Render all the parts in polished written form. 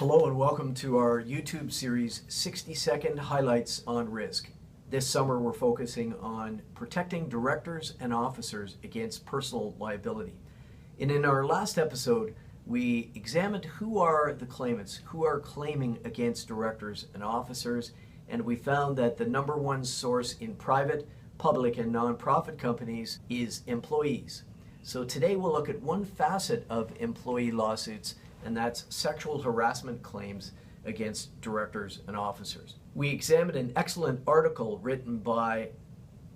Hello and welcome to our YouTube series 60-second highlights on risk. This summer we're focusing on protecting directors and officers against personal liability. And in our last episode we examined who are the claimants, who are claiming against directors and officers, and we found that the number one source in private, public and non-profit companies is employees. So today we'll look at one facet of employee lawsuits, and that's sexual harassment claims against directors and officers. We examined an excellent article written by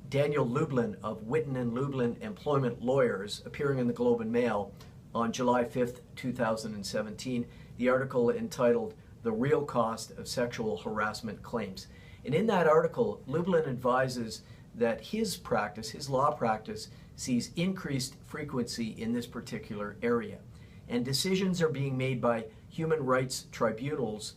Daniel Lublin of Witten and Lublin Employment Lawyers, appearing in the Globe and Mail on July 5th, 2017. The article entitled "The Real Cost of Sexual Harassment Claims." And in that article, Lublin advises that his practice, his law practice, sees increased frequency in this particular area. And decisions are being made by human rights tribunals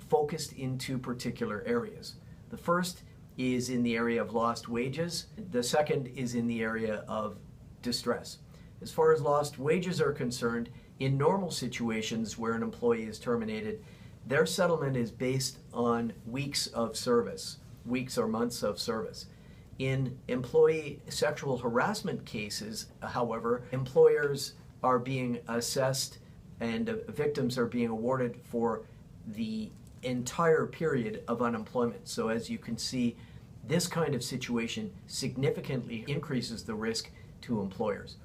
focused into particular areas. The first is in the area of lost wages. The second is in the area of distress. As far as lost wages are concerned, in normal situations where an employee is terminated, their settlement is based on weeks of service, weeks or months of service. In employee sexual harassment cases, however, employers are being assessed and victims are being awarded for the entire period of unemployment. So as you can see, this kind of situation significantly increases the risk to employers.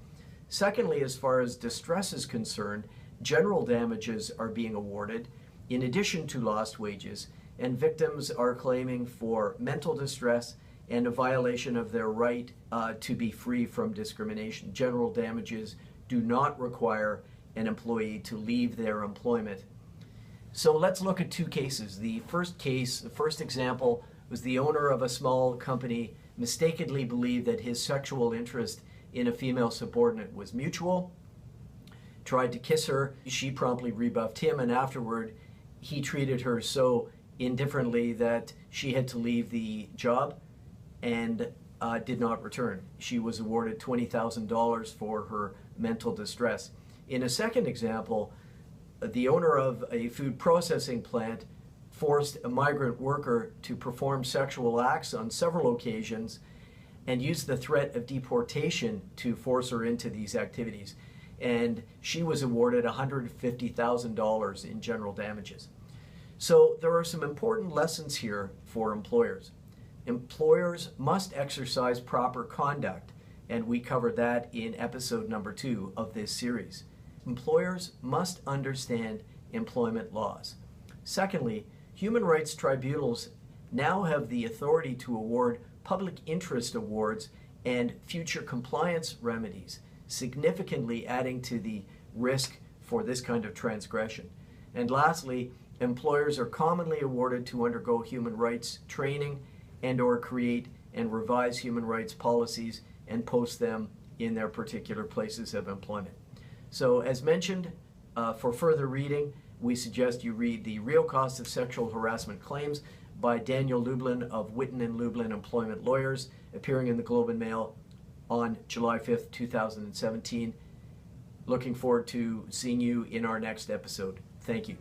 Secondly, as far as distress is concerned, general damages are being awarded in addition to lost wages, and victims are claiming for mental distress and a violation of their right to be free from discrimination. General damages do not require an employee to leave their employment. So let's look at two cases. The first example was the owner of a small company mistakenly believed that his sexual interest in a female subordinate was mutual, tried to kiss her, she promptly rebuffed him, and afterward he treated her so indifferently that she had to leave the job and did not return. She was awarded $20,000 for her mental distress. In a second example, the owner of a food processing plant forced a migrant worker to perform sexual acts on several occasions and used the threat of deportation to force her into these activities. And she was awarded $150,000 in general damages. So there are some important lessons here for employers. Employers must exercise proper conduct, and we covered that in episode number 2 of this series. Employers must understand employment laws. Secondly, human rights tribunals now have the authority to award public interest awards and future compliance remedies, significantly adding to the risk for this kind of transgression. And lastly, employers are commonly awarded to undergo human rights training and/or create and revise human rights policies and post them in their particular places of employment. So as mentioned, for further reading, we suggest you read The Real Cost of Sexual Harassment Claims by Daniel Lublin of Witten and Lublin Employment Lawyers, appearing in the Globe and Mail on July 5th, 2017. Looking forward to seeing you in our next episode. Thank you.